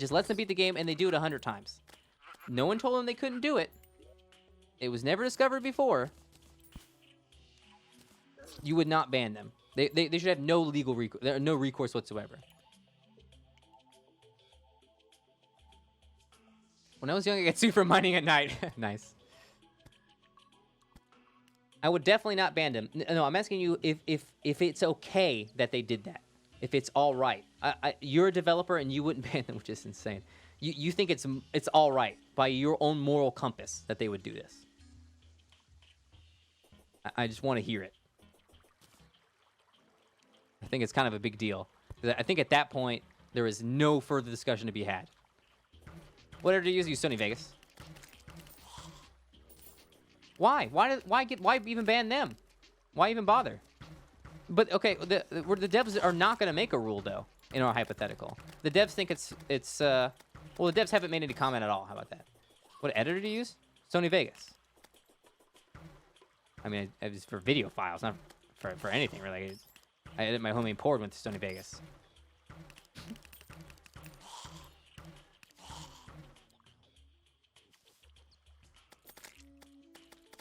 just lets them beat the game, and they do it 100 times. No one told them they couldn't do it. It was never discovered before. You would not ban them. They should have no legal no recourse whatsoever. When I was young, I got sued for mining at night. Nice. I would definitely not ban them. No, I'm asking you if it's okay that they did that. If it's all right. You're a developer and you wouldn't ban them, which is insane. You think it's all right by your own moral compass that they would do this. I just want to hear it. I think it's kind of a big deal. I think at that point, there is no further discussion to be had. What did you use Sony Vegas? Why? Why even ban them? Why even bother? But okay, the devs are not going to make a rule though in our hypothetical. The devs think it's well, the devs haven't made any comment at all. How about that? What editor do you use? Sony Vegas. I mean, it's for video files, not for anything really. I edit my homemade port with Sony Vegas.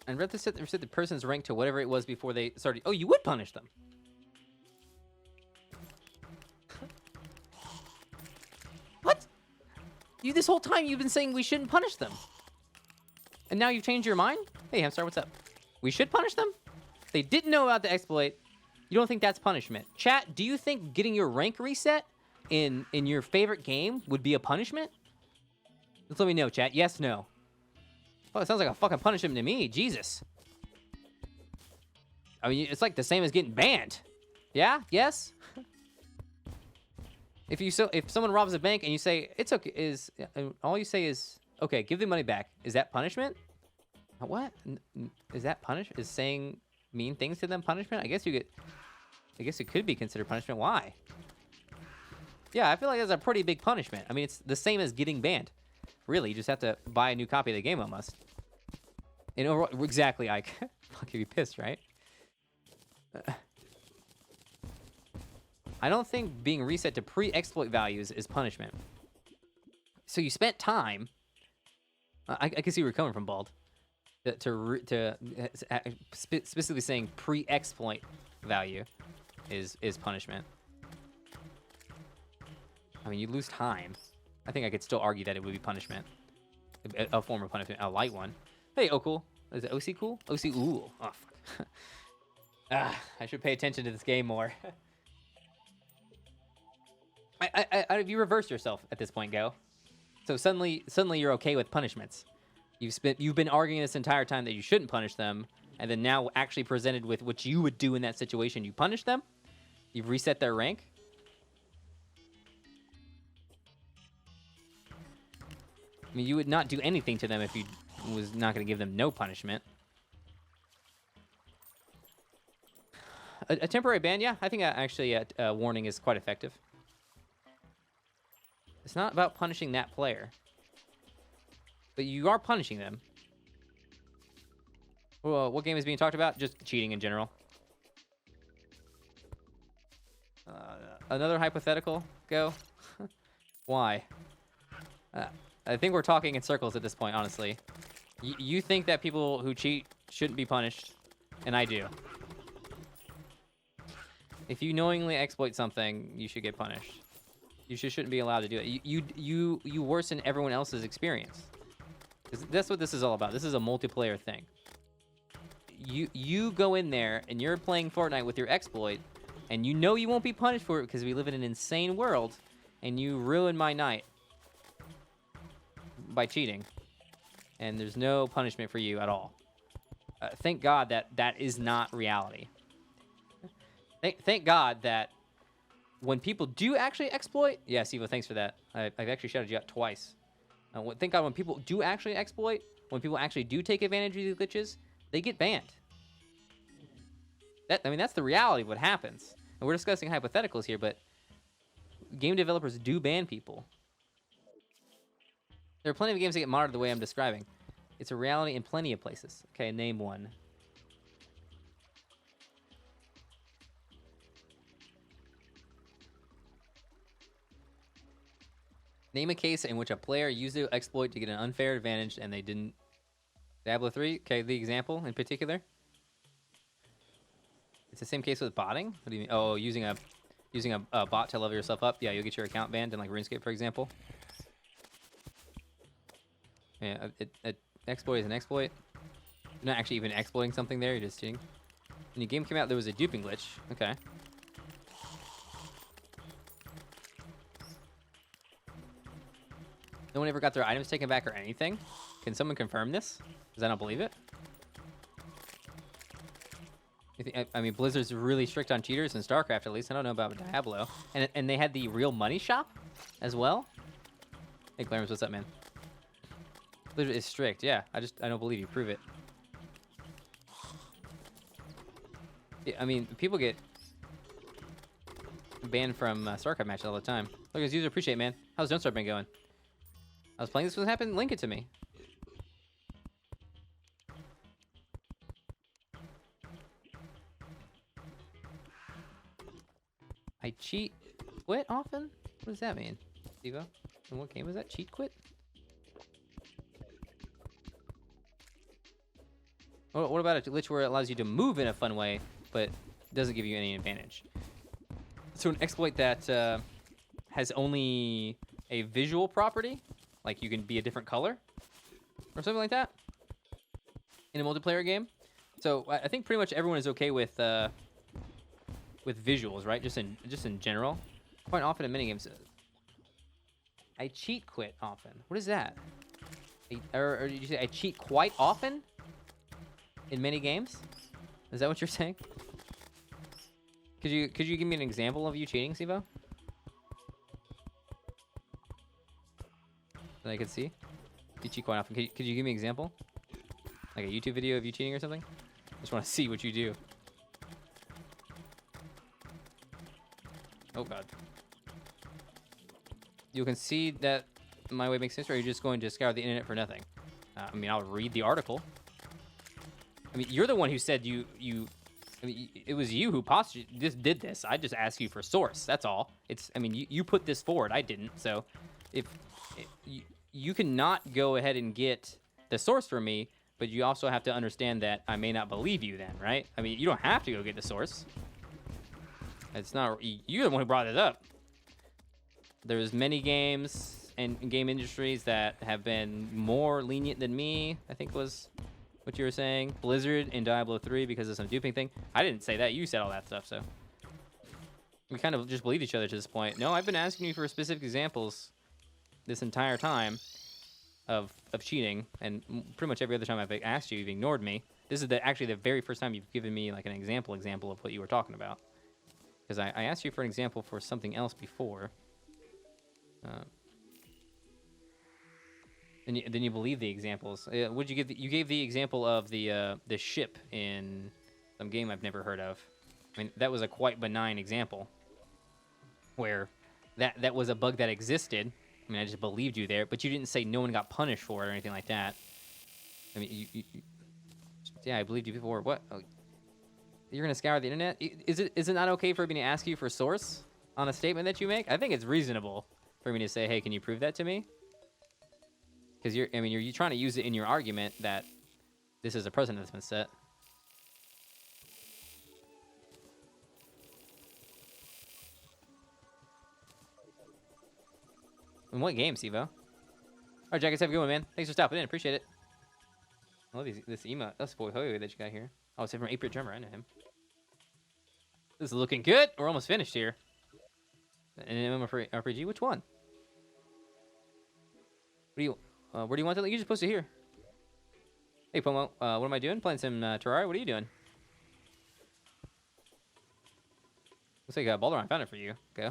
And read this. Set the person's rank to whatever it was before they started. Oh, you would punish them. What? This whole time you've been saying we shouldn't punish them, and now you've changed your mind. Hey, Hamstar, what's up? We should punish them. They didn't know about the exploit. You don't think that's punishment? Chat, do you think getting your rank reset in your favorite game would be a punishment? Just let me know, chat. Yes, no. Oh, it sounds like a fucking punishment to me. Jesus. I mean, it's like the same as getting banned. Yeah? Yes? If someone robs a bank and you say it's okay, all you say is okay, give the money back. Is that punishment? What? Is that punishment? Is saying mean things to them punishment? I guess it could be considered punishment. Why? Yeah, I feel like that's a pretty big punishment. I mean, it's the same as getting banned. Really, you just have to buy a new copy of the game almost. And overall, exactly, Ike. Fuck, you'd be pissed, right? I don't think being reset to pre-exploit values is punishment. So you spent time. I can see where you're coming from, Bald. Specifically saying pre-exploit value is punishment. I mean, you lose time. I think I could still argue that it would be punishment. A form of punishment. A light one. Hey, Okul. Is it OC cool? OC, ooh. Oh, fuck. I should pay attention to this game more. You reverse yourself at this point, Go. So suddenly you're okay with punishments. You've been arguing this entire time that you shouldn't punish them, and then now actually presented with what you would do in that situation, you punish them? You've reset their rank? I mean, you would not do anything to them if you was not going to give them no punishment. A temporary ban, yeah. I think actually a warning is quite effective. It's not about punishing that player. But you are punishing them. Well, what game is being talked about? Just cheating in general. Another hypothetical? Go. Why? I think we're talking in circles at this point, honestly. You think that people who cheat shouldn't be punished, and I do. If you knowingly exploit something, you should get punished. You shouldn't be allowed to do it. You worsen everyone else's experience. That's what this is all about. This is a multiplayer thing. You go in there and you're playing Fortnite with your exploit, and you know you won't be punished for it because we live in an insane world, and you ruin my night by cheating, and there's no punishment for you at all. Thank God that is not reality. Thank God that when people do actually exploit, yeah, Sivo, thanks for that. I've actually shouted you out twice. Thank God when people do actually exploit, when people actually do take advantage of these glitches, they get banned. I mean, that's the reality of what happens. And we're discussing hypotheticals here, but game developers do ban people. There are plenty of games that get monitored the way I'm describing. It's a reality in plenty of places. Okay, name one. Name a case in which a player used the exploit to get an unfair advantage and they didn't. Diablo 3. Okay, the example in particular. It's the same case with botting. What do you mean? Oh, using a bot to level yourself up. Yeah, you'll get your account banned in like RuneScape, for example. Yeah, exploit is an exploit. You're not actually even exploiting something there. You're just cheating. When the game came out, there was a duping glitch. Okay. No one ever got their items taken back or anything. Can someone confirm this? Because I don't believe it. I mean, Blizzard's really strict on cheaters in StarCraft, at least. I don't know about Diablo. And they had the real money shop as well. Hey, Clarence, what's up, man? Blizzard is strict, yeah. I don't believe you. Prove it. Yeah, I mean, people get banned from StarCraft matches all the time. Look at this user, appreciate, man. How's Don't Start been going? I was playing this when it happened. Link it to me. I cheat quit often? What does that mean, Stevo? In what game was that? Cheat quit? What about a glitch where it allows you to move in a fun way, but doesn't give you any advantage? So an exploit that has only a visual property, like you can be a different color, or something like that, in a multiplayer game. So I think pretty much everyone is okay with visuals, right? Just in general. Quite often in minigames, I cheat quit often. What is that? Or did you say I cheat quite often in many games? Is that what you're saying? Could you give me an example of you cheating, Sivo? That I could see. You cheat quite often. Could you give me an example? Like a YouTube video of you cheating or something? I just want to see what you do. Oh god. You concede that my way makes sense, or are you just going to scour the internet for nothing? I mean, I'll read the article. I mean, you're the one who said I mean, it was you who did this. I just asked you for source. That's all. I mean, you put this forward. I didn't. So, if you cannot go ahead and get the source from me, but you also have to understand that I may not believe you then, right? I mean, you don't have to go get the source. It's not. You're the one who brought it up. There's many games and game industries that have been more lenient than me, I think was what you were saying. Blizzard in Diablo 3 because of some duping thing. I didn't say that. You said all that stuff, so. We kind of just believe each other to this point. No, I've been asking you for specific examples this entire time of cheating, and pretty much every other time I've asked you, you've ignored me. This is actually the very first time you've given me like an example of what you were talking about. Because I asked you for an example for something else before. And then you believe the examples. Would you give? You gave the example of the ship in some game I've never heard of. I mean, that was a quite benign example, where that was a bug that existed. I mean, I just believed you there, but you didn't say no one got punished for it or anything like that. I mean, yeah, I believed you before. What? Oh, you're gonna scour the internet? Is it not okay for me to ask you for source on a statement that you make? I think it's reasonable for me to say, hey, can you prove that to me? Because you're trying to use it in your argument that this is a precedent that's been set. In what game, Sivo? All right, Jack, have a good one, man. Thanks for stopping in. Appreciate it. I love this emote. That's boy that you got here. Oh, it's from 8-Bit Drummer. I know him. This is looking good. We're almost finished here. An MMORPG? Which one? Where do you want to? You just post it here. Hey, Pomo. What am I doing? Playing some Terraria. What are you doing? Looks like Baldur. I found it for you. Okay.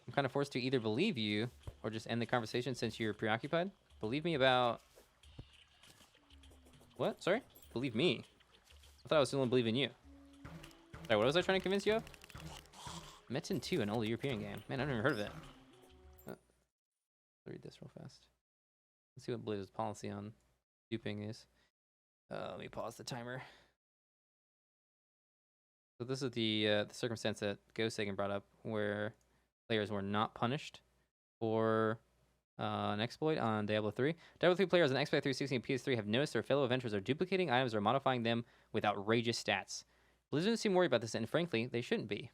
I'm kind of forced to either believe you or just end the conversation since you're preoccupied. Believe me about... What? Sorry? Believe me? I thought I was still only believing you. Sorry, what was I trying to convince you of? Metin 2, an old European game. Man, I've never heard of that. Let me read this real fast. Let's see what Blizzard's policy on duping is. Let me pause the timer. So this is the circumstance that Ghost Sagan brought up, where players were not punished for an exploit on Diablo 3. Diablo 3 players on Xbox 360 and PS3 have noticed their fellow adventurers are duplicating items or modifying them with outrageous stats. Blizzard seem worried about this, and frankly, they shouldn't be.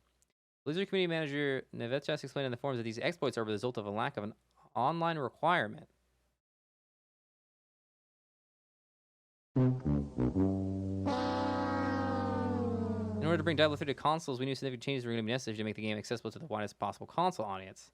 Blizzard community manager Nevetchas explained in the forums that these exploits are a result of a lack of an online requirement. In order to bring Diablo 3 to consoles, we knew significant changes were going to be necessary to make the game accessible to the widest possible console audience.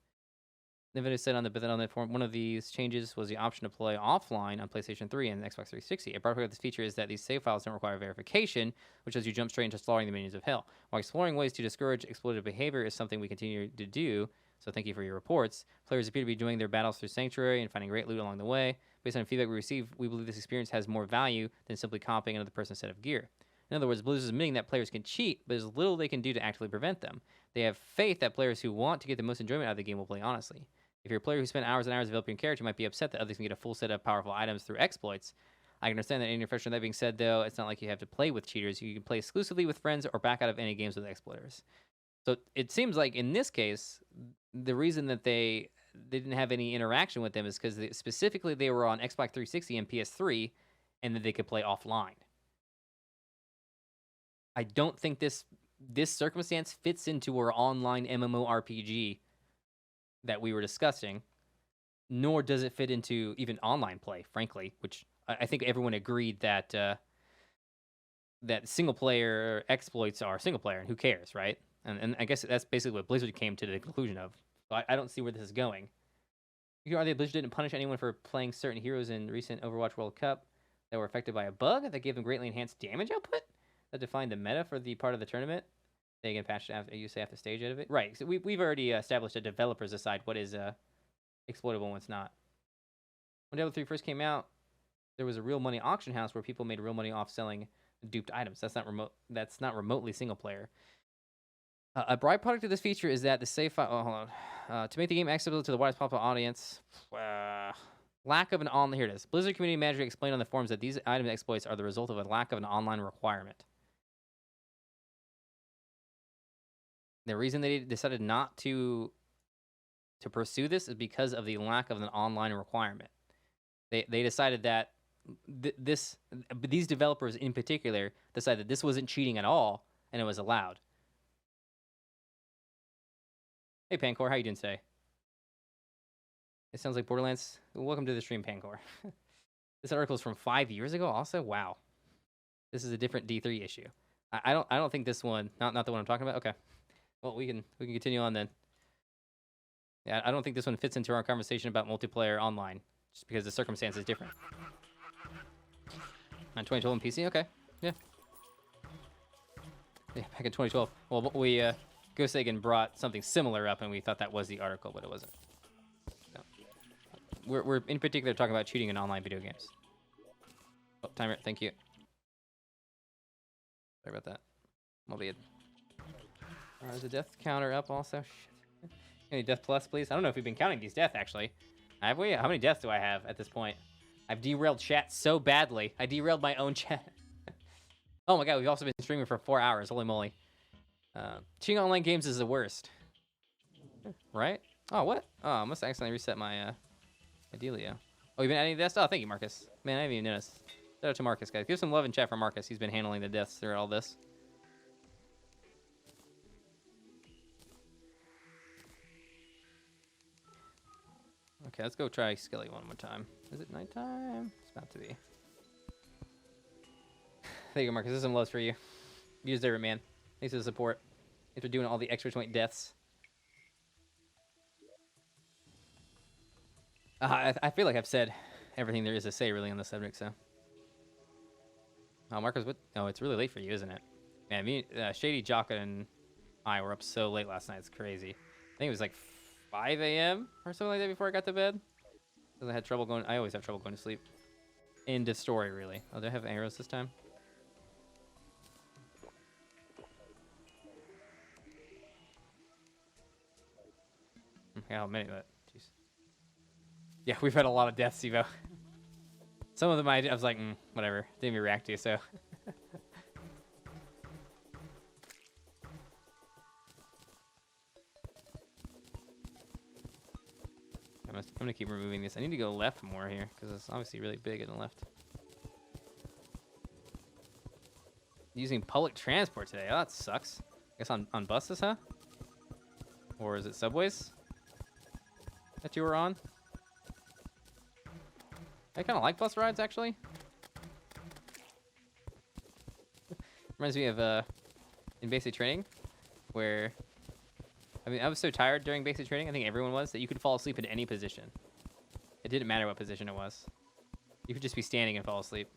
Nvidia said on the forum, one of these changes was the option to play offline on PlayStation 3 and Xbox 360. A part of this feature is that these save files don't require verification, which lets you jump straight into slaughtering the minions of hell. While exploring ways to discourage exploitative behavior is something we continue to do, so thank you for your reports. Players appear to be doing their battles through Sanctuary and finding great loot along the way. Based on feedback we received, we believe this experience has more value than simply copying another person's set of gear. In other words, Blizzard is admitting that players can cheat, but there's little they can do to actively prevent them. They have faith that players who want to get the most enjoyment out of the game will play honestly. If you're a player who spent hours and hours developing your character, you might be upset that others can get a full set of powerful items through exploits. I can understand that in your frustration. That being said, though, it's not like you have to play with cheaters. You can play exclusively with friends or back out of any games with exploiters. So it seems like in this case, the reason that they didn't have any interaction with them is because specifically they were on Xbox 360 and PS3, and that they could play offline. I don't think this circumstance fits into our online MMORPG that we were discussing, nor does it fit into even online play, frankly, which I think everyone agreed that that single player exploits are single player, and who cares, right? And I guess that's basically what Blizzard came to the conclusion of. So I don't see where this is going. You can argue that Blizzard didn't punish anyone for playing certain heroes in recent Overwatch World Cup that were affected by a bug that gave them greatly enhanced damage output that defined the meta for the part of the tournament. They get patched after, you say, after stage out of it, right? So we've already established that developers decide what is exploitable and what's not. When Diablo 3 first came out, there was a real money auction house where people made real money off selling duped items. That's not remotely single player. A byproduct of this feature is that the save file. Oh, hold on. To make the game accessible to the widest possible audience, lack of an online. Here it is. Blizzard community manager explained on the forums that these item exploits are the result of a lack of an online requirement. The reason they decided not to pursue this is because of the lack of an online requirement. They decided that these developers in particular decided that this wasn't cheating at all and it was allowed. Hey Pancor, how you doing today? It sounds like Borderlands. Welcome to the stream, Pancor. This article is from 5 years ago. Also, wow, this is a different D3 issue. I don't think this one, not the one I'm talking about. Okay. Well, we can continue on then. Yeah, I don't think this one fits into our conversation about multiplayer online, just because the circumstance is different. On 2012 on PC, okay, yeah. Yeah, back in 2012. Well, we Ghost Egan brought something similar up, and we thought that was the article, but it wasn't. No. We're in particular talking about cheating in online video games. Oh, timer, thank you. Sorry about that. I'll be it. Is the death counter up also? Shit. Any death plus, please? I don't know if we've been counting these deaths, actually. Have we? How many deaths do I have at this point? I've derailed chat so badly. I derailed my own chat. Oh my god, we've also been streaming for 4 hours. Holy moly. Cheating online games is the worst. Right? Oh, what? Oh, I must accidentally reset my Dealio. Oh, you've been adding deaths? Oh, thank you, Marcus. Man, I haven't even noticed. Shout out to Marcus, guys. Give some love in chat for Marcus. He's been handling the deaths through all this. Okay, let's go try Skelly one more time. Is it nighttime? It's about to be. Thank you, Marcus. This is some loves for you. You deserve it, man. Thanks for the support. Thanks for doing all the extra 20 deaths. I feel like I've said everything there is to say, really, on the subject, so. Oh, Marcus, what? Oh, it's really late for you, isn't it? Man, me, Shady, Jocka, and I were up so late last night. It's crazy. I think it was like 5 a.m. or something like that before I got to bed. Because I had trouble going. I always have trouble going to sleep. End of story, really. Oh, do I have arrows this time? Yeah, how many of that? Jeez. Yeah, we've had a lot of deaths, Evo. Some of them I was like, whatever. Didn't even react to, so. gonna keep removing this. I need to go left more here because it's obviously really big in the left. Using public transport today. Oh, that sucks. I guess on buses, huh? Or is it subways that you were on? I kind of like bus rides, actually. Reminds me of in basic training, where I mean, I was so tired during basic training. I think everyone was, that you could fall asleep in any position. It didn't matter what position it was. You could just be standing and fall asleep.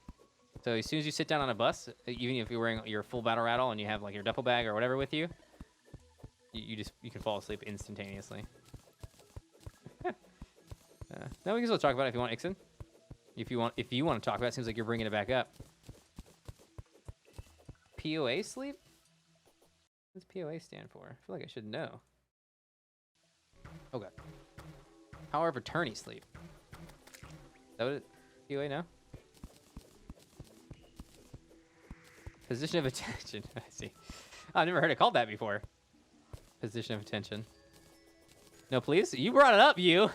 So as soon as you sit down on a bus, even if you're wearing your full battle rattle and you have like your duffel bag or whatever with you, you can fall asleep instantaneously. Now we can still talk about it if you want, Ixon. If you want to talk about it, seems like you're bringing it back up. POA sleep? What does POA stand for? I feel like I should know. Okay. Power of attorney sleep. Is that what it? POA now? Position of attention. I see. Oh, I've never heard it called that before. Position of attention. No, please? You brought it up, you.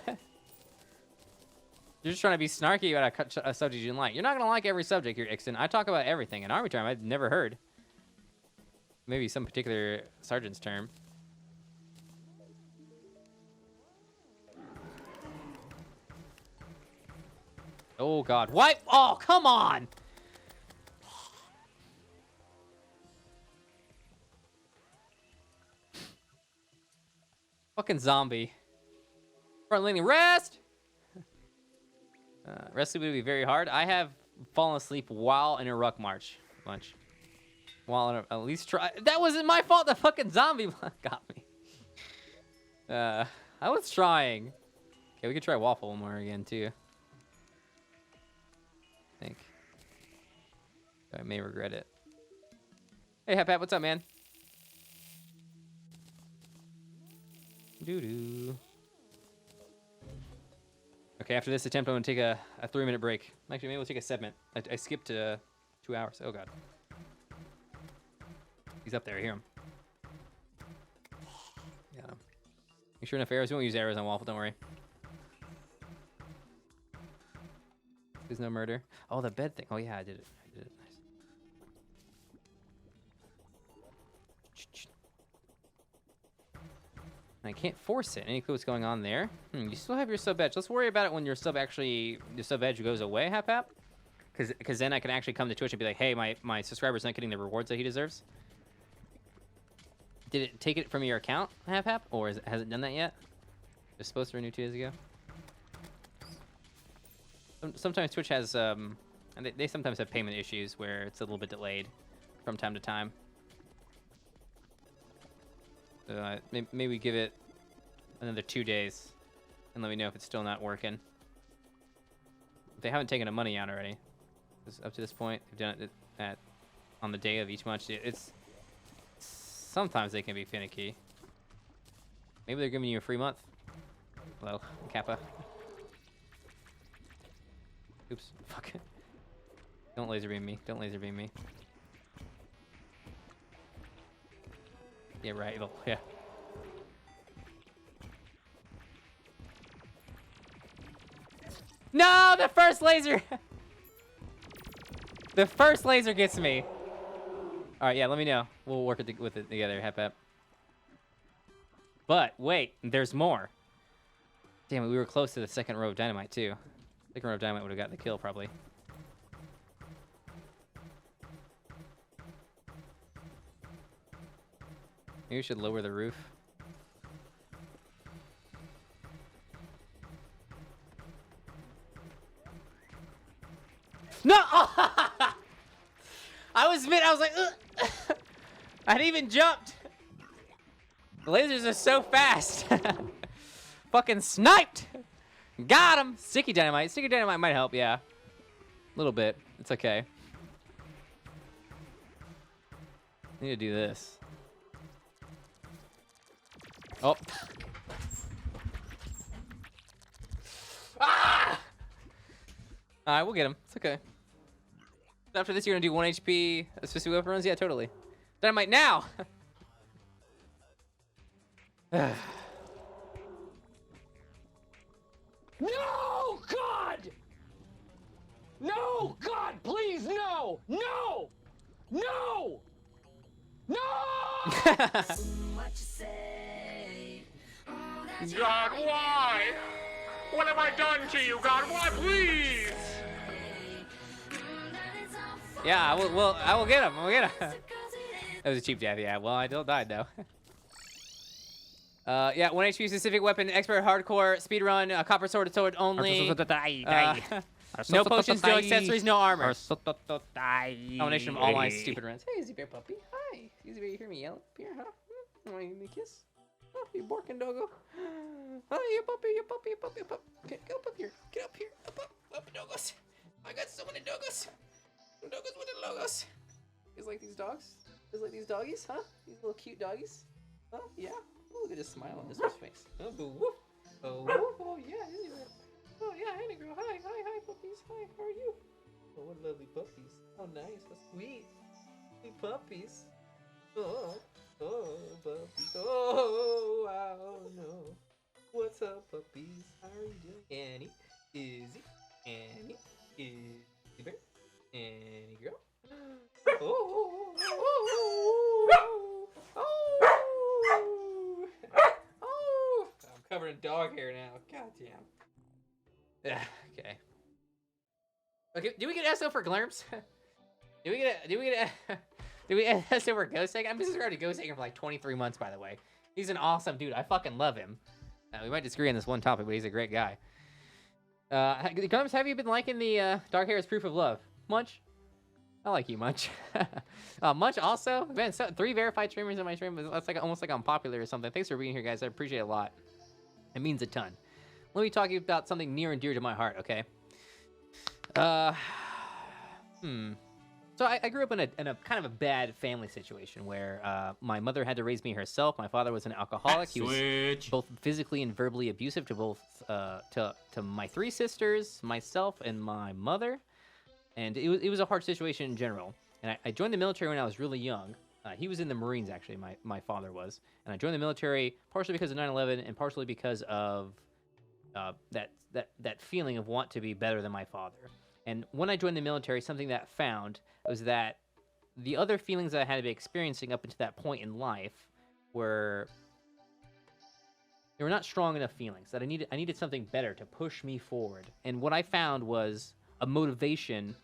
You're just trying to be snarky about a subject you didn't like. You're not going to like every subject here, Ixon. I talk about everything. In Army term, I've never heard. Maybe some particular sergeant's term. Oh, God. What? Oh, come on. Fucking zombie. Front leaning. Rest! Rest sleep would be very hard. I have fallen asleep while in a ruck march. While at least try. That wasn't my fault. The fucking zombie got me. I was trying. Okay, we could try waffle more again too. I think. I may regret it. Hey, Pat, what's up, man? Doo-doo. Okay, after this attempt, I'm going to take a 3-minute break. Actually, maybe we'll take a segment. I skipped 2 hours. Oh, God. He's up there. I hear him. Yeah. You sure enough arrows? We won't use arrows on waffle. Don't worry. There's no murder. Oh, the bed thing. Oh, yeah, I did it. Nice. I can't force it. Any clue what's going on there? You still have your sub edge. Let's worry about it when your sub edge goes away, Hap. Because then I can actually come to Twitch and be like, hey, my subscriber's not getting the rewards that he deserves. Did it take it from your account, Hap? Or has it done that yet? It was supposed to renew 2 days ago. Sometimes Twitch has, and they sometimes have payment issues where it's a little bit delayed from time to time. Maybe give it another 2 days and let me know if it's still not working. If they haven't taken the money out already, up to this point, they've done it on the day of each month. It's sometimes they can be finicky. Maybe they're giving you a free month. Hello, Kappa. Oops, fuck it. Don't laser beam me. Don't laser beam me. Yeah, right. Yeah. No, the first laser. The first laser gets me. All right, yeah. Let me know. We'll work with it together. Hep. But wait, there's more. Damn it, we were close to the second row of dynamite too. Second row of dynamite would have gotten the kill probably. Maybe we should lower the roof. No! I was like, ugh. I hadn't even jumped. The lasers are so fast. Fucking sniped. Got him. Sticky dynamite. Sticky dynamite might help, yeah. A little bit. It's okay. I need to do this. Oh. Ah! Alright, we'll get him. It's okay. After this, you're gonna do 1 HP specific weapon runs? Yeah, totally. Dynamite now! No! God, please, no! No! No! No! God, why? What have I done to you, God? Why, please? Yeah, I will get him. I will get him. That was a cheap death. Yeah. Well, I still died though. Yeah, 1 HP specific weapon, expert hardcore, speedrun, copper sword to sword only. No potions, no accessories, no armor. Combination of all my stupid runs. Hey, Easy Bear Puppy. Hi. Easy Bear, you hear me yell up here, huh? Want to give me a kiss? Oh, you barking doggo. Oh, you puppy, you puppy, you puppy, you puppy. Okay, get up here. Get up here. Up, doggos. I got so many doggos. Doggos with the logos. You like these dogs? You like these doggies, huh? These little cute doggies? Huh? Yeah? Oh, look at this smile on this one's face. Oh, boo, woof. Oh, woof. Oh, yeah. Oh, yeah, Anna girl. Hi, puppies. Hi, how are you? Oh, what lovely puppies. How nice. How sweet. Sweet puppies. Oh, puppies. Oh, wow, no. What's up, puppies? How are you doing? Annie, Izzy, Annie, Izzy Bear, Annie girl. Oh, I'm covered in dog hair now. God damn. Okay, do we get SO for Glerms? do we get SO for Ghost Egg? I've been subscribed to Ghost Egg for like 23 months, by the way. He's an awesome dude. I fucking love him. We might disagree on this one topic, but he's a great guy. Glerms, have you been liking the dark hair is proof of love? Munch? I like you, Munch. Munch also? Man, 3 verified streamers in my stream. That's like almost like I'm popular or something. Thanks for being here, guys. I appreciate it a lot. It means a ton. Let me talk to you about something near and dear to my heart, okay? So I grew up in a kind of a bad family situation where my mother had to raise me herself. My father was an alcoholic. He was both physically and verbally abusive to both to my 3 sisters, myself, and my mother. And it was a hard situation in general. And I joined the military when I was really young. He was in the Marines, actually, my father was. And I joined the military partially because of 9/11 and partially because of that feeling of want to be better than my father. And when I joined the military, something that I found was that the other feelings that I had been experiencing up until that point in life were not strong enough feelings, that I needed something better to push me forward. And what I found was a motivation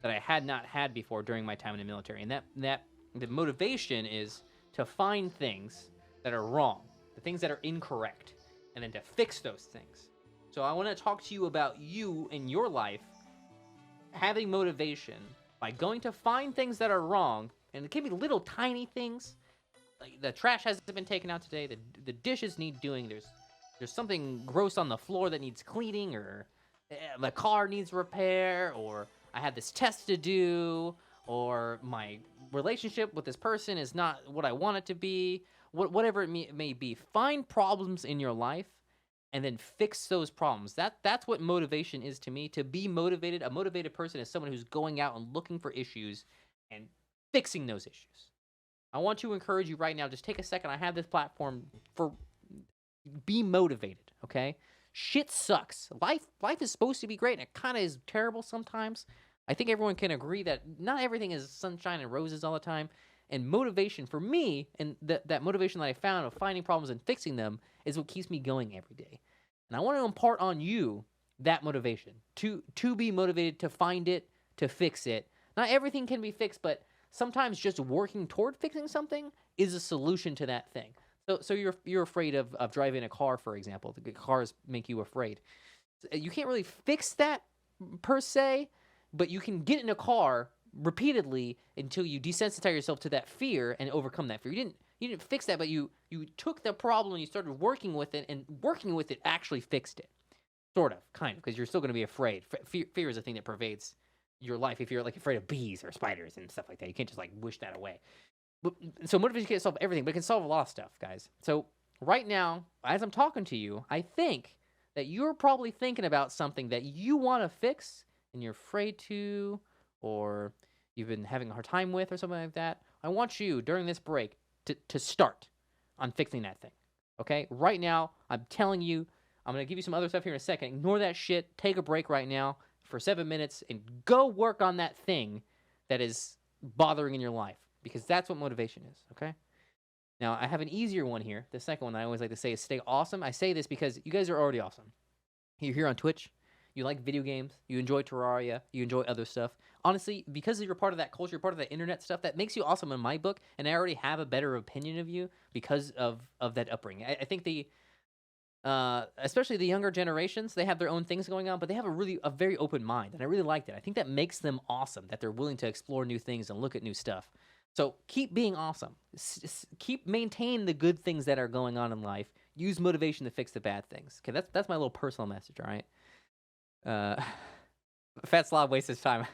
that I had not had before during my time in the military. And that the motivation is to find things that are wrong, the things that are incorrect, and then to fix those things. So I want to talk to you about you in your life having motivation by going to find things that are wrong, and it can be little tiny things. Like the trash hasn't been taken out today, the dishes need doing, there's something gross on the floor that needs cleaning, or the car needs repair, or I had this test to do, or my relationship with this person is not what I want it to be, whatever it may be. Find problems in your life and then fix those problems. That's what motivation is to me. To be motivated, a motivated person is someone who's going out and looking for issues and fixing those issues. I want to encourage you right now, just take a second. I have this platform for be motivated, okay? Shit sucks. Life is supposed to be great, and it kind of is terrible sometimes. I think everyone can agree that not everything is sunshine and roses all the time. And motivation for me, and that motivation that I found of finding problems and fixing them, is what keeps me going every day. And I want to impart on you that motivation to be motivated, to find it, to fix it. Not everything can be fixed, but sometimes just working toward fixing something is a solution to that thing. So you're afraid of driving a car, for example. The cars make you afraid. You can't really fix that per se, but you can get in a car repeatedly until you desensitize yourself to that fear and overcome that fear. You didn't fix that, but you took the problem and you started working with it, and working with it actually fixed it. Sort of, kind of, because you're still going to be afraid. Fear is a thing that pervades your life. If you're like afraid of bees or spiders and stuff like that, you can't just like wish that away. So motivation can't solve everything, but it can solve a lot of stuff, guys. So right now, as I'm talking to you, I think that you're probably thinking about something that you want to fix and you're afraid to, or you've been having a hard time with, or something like that. I want you, during this break, to start on fixing that thing, okay? Right now, I'm telling you, I'm going to give you some other stuff here in a second. Ignore that shit. Take a break right now. for 7 minutes and go work on that thing that is bothering in your life, because that's what motivation is, okay? Now, I have an easier one here. The second one I always like to say is stay awesome. I say this because you guys are already awesome. You're here on Twitch. You like video games. You enjoy Terraria. You enjoy other stuff. Honestly, because you're part of that culture, you're part of that internet stuff, that makes you awesome in my book, and I already have a better opinion of you because of that upbringing. I think especially the younger generations, they have their own things going on, but they have a very open mind, and I really like that. I think that makes them awesome, that they're willing to explore new things and look at new stuff. So keep being awesome. Maintain the good things that are going on in life. Use motivation to fix the bad things. Okay, that's my little personal message. All right. Fat slob wastes his time.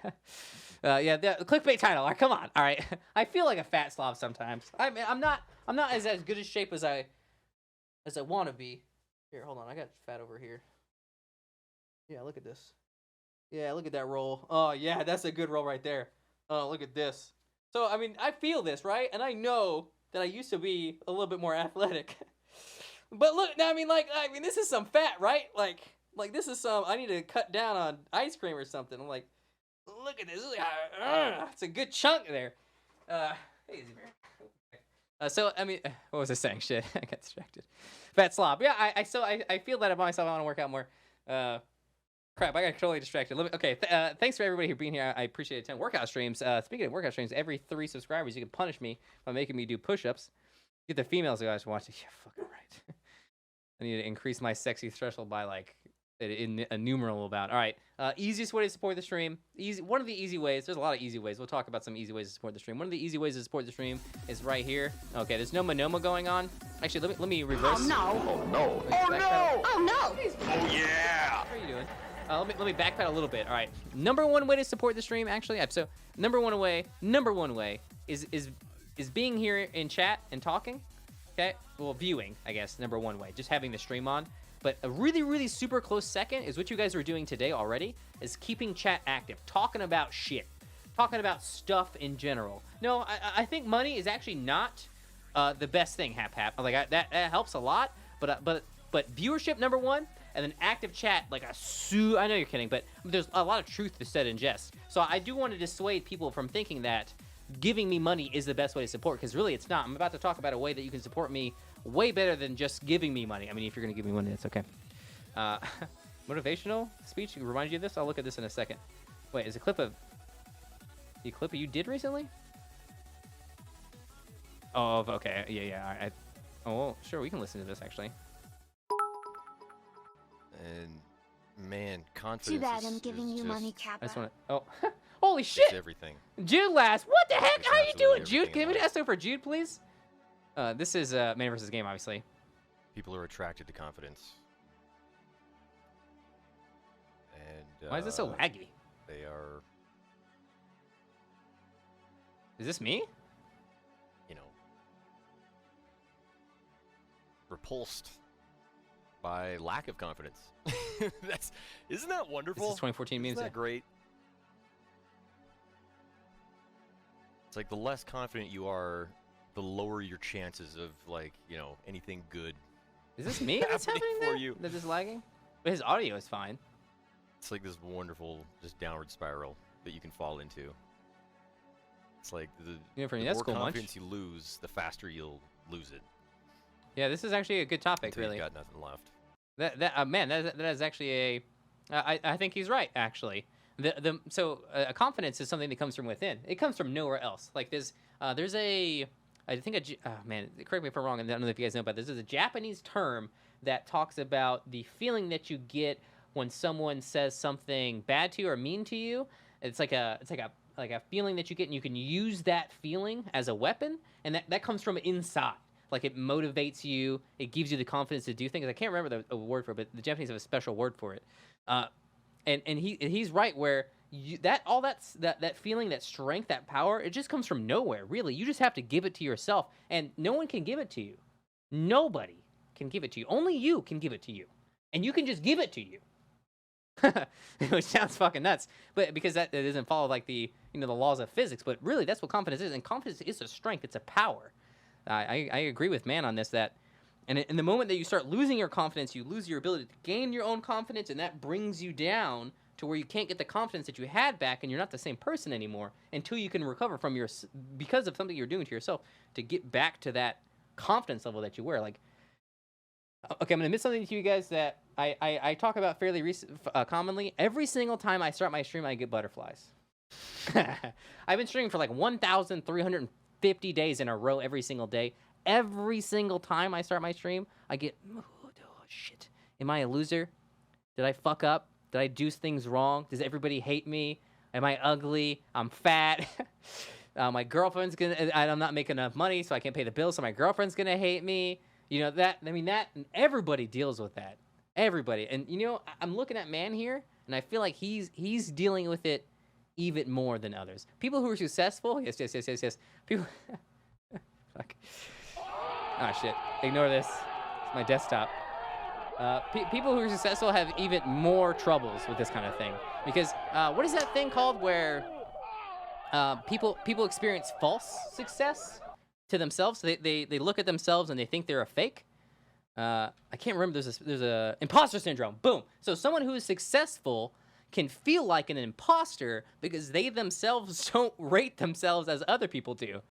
Yeah, the clickbait title. All right, come on. All right. I feel like a fat slob sometimes. I mean, I'm not as good a shape as I want to be. Here, hold on. I got fat over here. Yeah, look at this. Yeah, look at that roll. Oh yeah, that's a good roll right there. Oh, look at this. So, I mean, I feel this, right? And I know that I used to be a little bit more athletic. But look, I mean, this is some fat, right? Like this is some, I need to cut down on ice cream or something. I'm like, look at this. It's a good chunk there. Hey, easy bear. So, I mean, what was I saying? Shit, I got distracted. Fat slob. Yeah, I feel that about myself. I want to work out more. Crap, I got totally distracted. Okay, thanks for everybody who being here. I appreciate it. 10 workout streams. Speaking of workout streams, every 3 subscribers, you can punish me by making me do push-ups. Get the females who guys watch it. Yeah, fucking right. I need to increase my sexy threshold by like a numeral about. All right, easiest way to support the stream. One of the easy ways. There's a lot of easy ways. We'll talk about some easy ways to support the stream. One of the easy ways to support the stream is right here. Okay, there's no Monoma going on. Actually, let me reverse. Oh no! Oh no! Oh no! Oh no! Oh yeah! How are you doing? Let me backpedal a little bit. All right. Number one way to support the stream, actually. So number one way is being here in chat and talking. Okay. Well, viewing, I guess. Number one way, just having the stream on. But a really, really super close second is what you guys are doing today already, is keeping chat active, talking about shit, talking about stuff in general. No, I think money is actually not the best thing. Like that helps a lot. But viewership number one. And then active chat, like I know you're kidding, but there's a lot of truth to said in jest. So I do want to dissuade people from thinking that giving me money is the best way to support, because really it's not. I'm about to talk about a way that you can support me way better than just giving me money. I mean, if you're going to give me money, that's okay. Motivational speech remind you of this? I'll look at this in a second. Wait, is a clip of you did recently? Oh, okay. Yeah. Oh, well, sure, we can listen to this, actually. And man, confidence. Too bad I'm is giving you just, money, Kappa. I just want to. Oh, holy it's shit! everything. Jude last. What the heck? It's How you absolutely doing, Jude? everything Can in we life. do for Jude, please? This is man versus game, obviously. People are attracted to confidence. And Why is this so laggy? They are, Is this me? you know, repulsed by lack of confidence. Isn't that wonderful? This is 2014 memes. Isn't that great? It's like the less confident you are, the lower your chances of, like, you know, anything good. Is this me that's happening happening for there? you. That is lagging? But his audio is fine. It's like this wonderful, just downward spiral that you can fall into. It's like the That's more cool, Munch. confidence you lose, the faster you'll lose it. Yeah, this is actually a good topic, Until really. you've got nothing left. That is actually a. I think he's right, actually. Confidence is something that comes from within. It comes from nowhere else. Like there's a. I think correct me if I'm wrong. I don't know if you guys know about this. There's a Japanese term that talks about the feeling that you get when someone says something bad to you or mean to you. It's like a feeling that you get, and you can use that feeling as a weapon, and that comes from inside. Like it motivates you, it gives you the confidence to do things. I can't remember the word for it, but the Japanese have a special word for it. And he's right where that feeling, that strength, that power, it just comes from nowhere. Really, you just have to give it to yourself, and no one can give it to you. Nobody can give it to you. Only you can give it to you, and you can just give it to you. Which sounds fucking nuts, but because that doesn't follow like the laws of physics. But really, that's what confidence is, and confidence is a strength. It's a power. I agree with Man on this, that and in the moment that you start losing your confidence, you lose your ability to gain your own confidence, and that brings you down to where you can't get the confidence that you had back, and you're not the same person anymore until you can recover from because of something you're doing to yourself to get back to that confidence level that you were. Like, okay, I'm gonna admit something to you guys that I talk about fairly commonly. Every single time I start my stream, I get butterflies. I've been streaming for like 1,350 days in a row every single day. Every single time I start my stream, I get, oh shit, am I a loser? Did I fuck up? Did I do things wrong? Does everybody hate me? Am I ugly? I'm fat. My girlfriend's I'm not making enough money, so I can't pay the bills, so my girlfriend's gonna hate me. You know, that, and everybody deals with that. Everybody. And, you know, I'm looking at Man here, and I feel like he's dealing with it even more than others. People who are successful, yes. People, fuck. Ah, shit. Ignore this. It's my desktop. People who are successful have even more troubles with this kind of thing. Because, what is that thing called where people experience false success to themselves? So they look at themselves and they think they're a fake. I can't remember. There's a imposter syndrome. Boom. So someone who is successful can feel like an imposter because they themselves don't rate themselves as other people do.